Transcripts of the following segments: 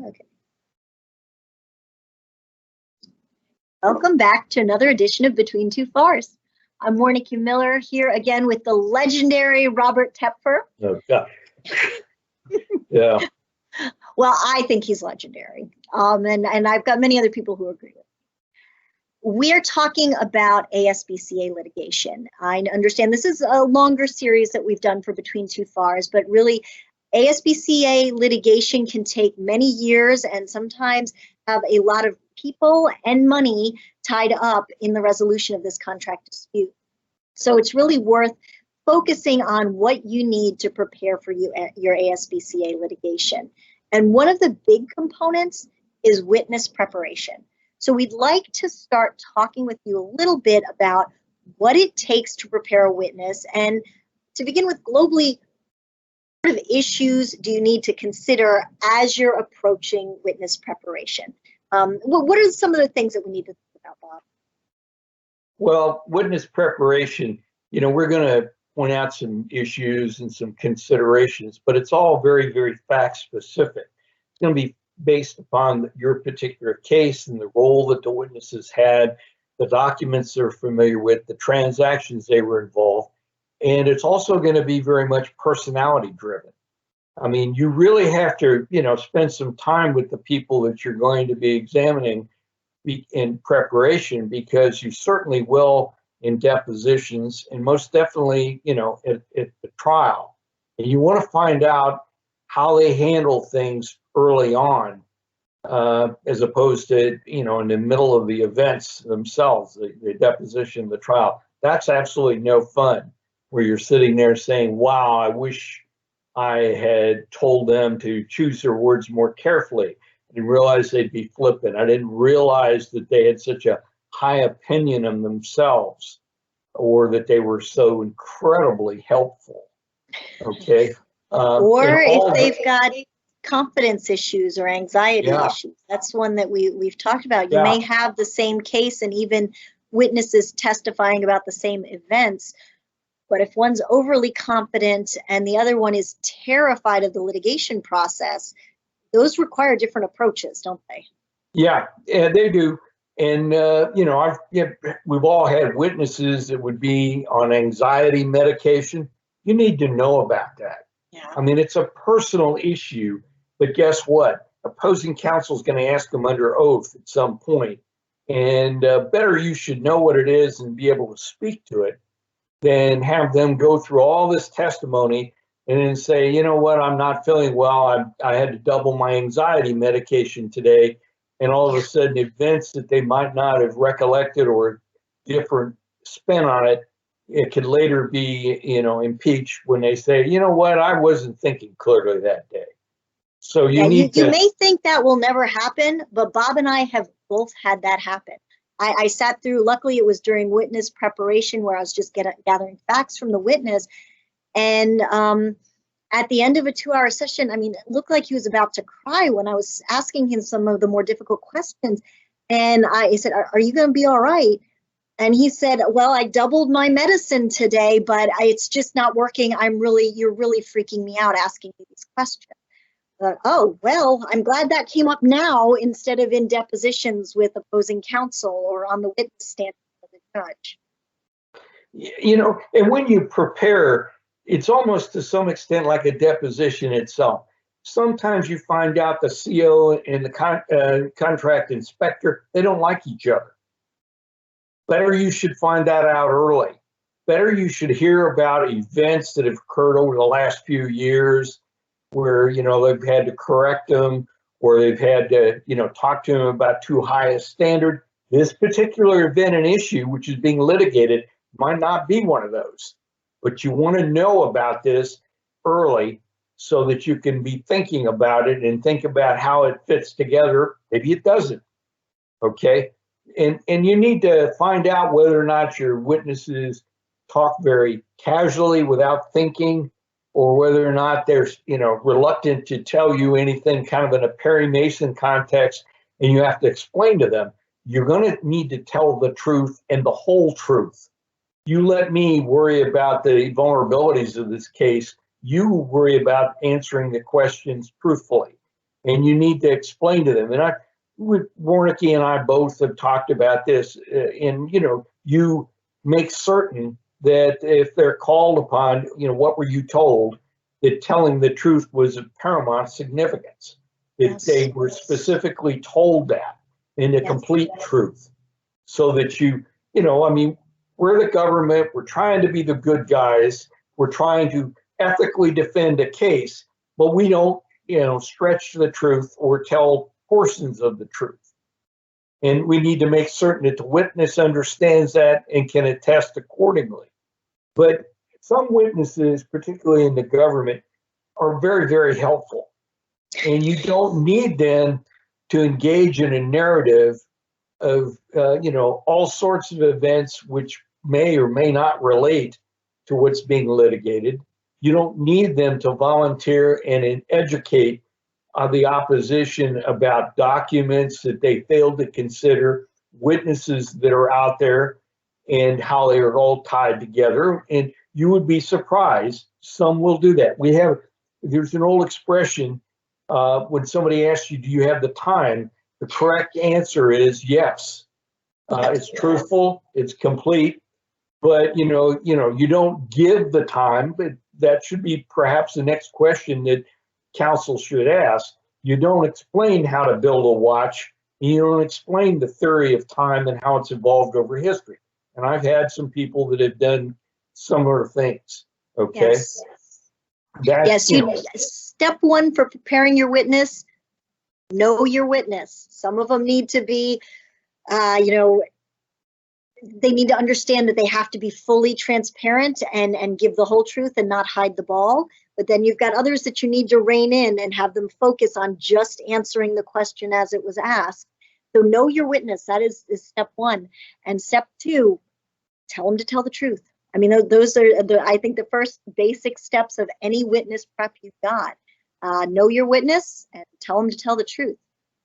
Okay. Welcome back to another edition of Between Two FARS. I'm Warnicki Miller here again with the legendary Robert Tepfer. Oh, God. Yeah. Well, I think he's legendary. And I've got many other people who agree with me. We're talking about ASBCA litigation. I understand this is a longer series that we've done for Between Two FARS, but really ASBCA litigation can take many years and sometimes have a lot of people and money tied up in the resolution of this contract dispute. So it's really worth focusing on what you need to prepare for your ASBCA litigation. And one of the big components is witness preparation. So we'd like to start talking with you a little bit about what it takes to prepare a witness. And to begin with, globally, what sort of issues do you need to consider as you're approaching witness preparation? What are some of the things that we need to think about, Bob? Well, witness preparation, we're going to point out some issues and some considerations, but it's all very, very fact specific. It's going to be based upon your particular case and the role that the witnesses had, the documents they're familiar with, the transactions they were involved, and it's also going to be very much personality driven. I mean, you really have to, spend some time with the people that you're going to be examining in preparation, because you certainly will in depositions and most definitely, at the trial. And you want to find out how they handle things early on, as opposed to, in the middle of the events themselves, the deposition, the trial. That's absolutely no fun, where you're sitting there saying, wow, I wish I had told them to choose their words more carefully. I didn't realize they'd be flippant. I didn't realize that they had such a high opinion of themselves, or that they were so incredibly helpful. Okay. Or if they've got confidence issues or anxiety issues. That's one that we've talked about. You may have the same case and even witnesses testifying about the same events, but if one's overly confident and the other one is terrified of the litigation process, those require different approaches, don't they? Yeah, they do. And, we've all had witnesses that would be on anxiety medication. You need to know about that. Yeah. I mean, it's a personal issue, but guess what? Opposing counsel is going to ask them under oath at some point. And better you should know what it is and be able to speak to it than have them go through all this testimony and then say, you know what, I'm not feeling well. I had to double my anxiety medication today. And all of a sudden, events that they might not have recollected or different spin on it, it could later be, impeached when they say, you know what, I wasn't thinking clearly that day. So you may think that will never happen, but Bob and I have both had that happen. I sat through, luckily it was during witness preparation where I was just gathering facts from the witness. And at the end of a 2-hour session, it looked like he was about to cry when I was asking him some of the more difficult questions. And I said, are you going to be all right? And he said, well, I doubled my medicine today, but it's just not working. You're really freaking me out asking me these questions. Oh, well, I'm glad that came up now instead of in depositions with opposing counsel or on the witness stand of the judge. And when you prepare, it's almost to some extent like a deposition itself. Sometimes you find out the CO and the contract inspector, they don't like each other. Better you should find that out early. Better you should hear about events that have occurred over the last few years where, they've had to correct them, or they've had to, talk to them about too high a standard. This particular event and issue, which is being litigated, might not be one of those. But you want to know about this early so that you can be thinking about it and think about how it fits together. Maybe it doesn't. Okay. And you need to find out whether or not your witnesses talk very casually without thinking, or whether or not they're, reluctant to tell you anything kind of in a Perry Mason context, and you have to explain to them. You're going to need to tell the truth and the whole truth. You let me worry about the vulnerabilities of this case. You worry about answering the questions truthfully. and you need to explain to them. And Warnicki and I both have talked about this, and you make certain that if they're called upon, what were you told, that telling the truth was of paramount significance, that they were specifically told that in the complete truth, so that we're the government, we're trying to be the good guys, we're trying to ethically defend a case, but we don't, stretch the truth or tell portions of the truth. And we need to make certain that the witness understands that and can attest accordingly. But some witnesses, particularly in the government, are very, very helpful. And you don't need them to engage in a narrative of, all sorts of events which may or may not relate to what's being litigated. You don't need them to volunteer and educate the opposition about documents that they failed to consider, witnesses that are out there, and how they are all tied together. And you would be surprised, some will do that. There's an old expression, when somebody asks you, do you have the time? The correct answer is yes. It's truthful, it's complete, but you don't give the time. But that should be perhaps the next question that counsel should ask. You don't explain how to build a watch, and you don't explain the theory of time and how it's evolved over history. And I've had some people that have done similar things. Okay. Step one for preparing your witness: know your witness. Some of them need to be, they need to understand that they have to be fully transparent and give the whole truth and not hide the ball. But then you've got others that you need to rein in and have them focus on just answering the question as it was asked. So know your witness. That is step one. And step two, tell them to tell the truth. I mean, those are, I think, the first basic steps of any witness prep you've got. Know your witness and tell them to tell the truth.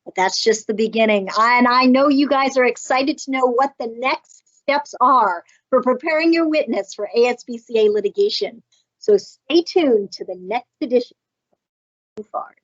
But that's just the beginning. And I know you guys are excited to know what the next steps are for preparing your witness for ASBCA litigation. So stay tuned to the next edition of FARS.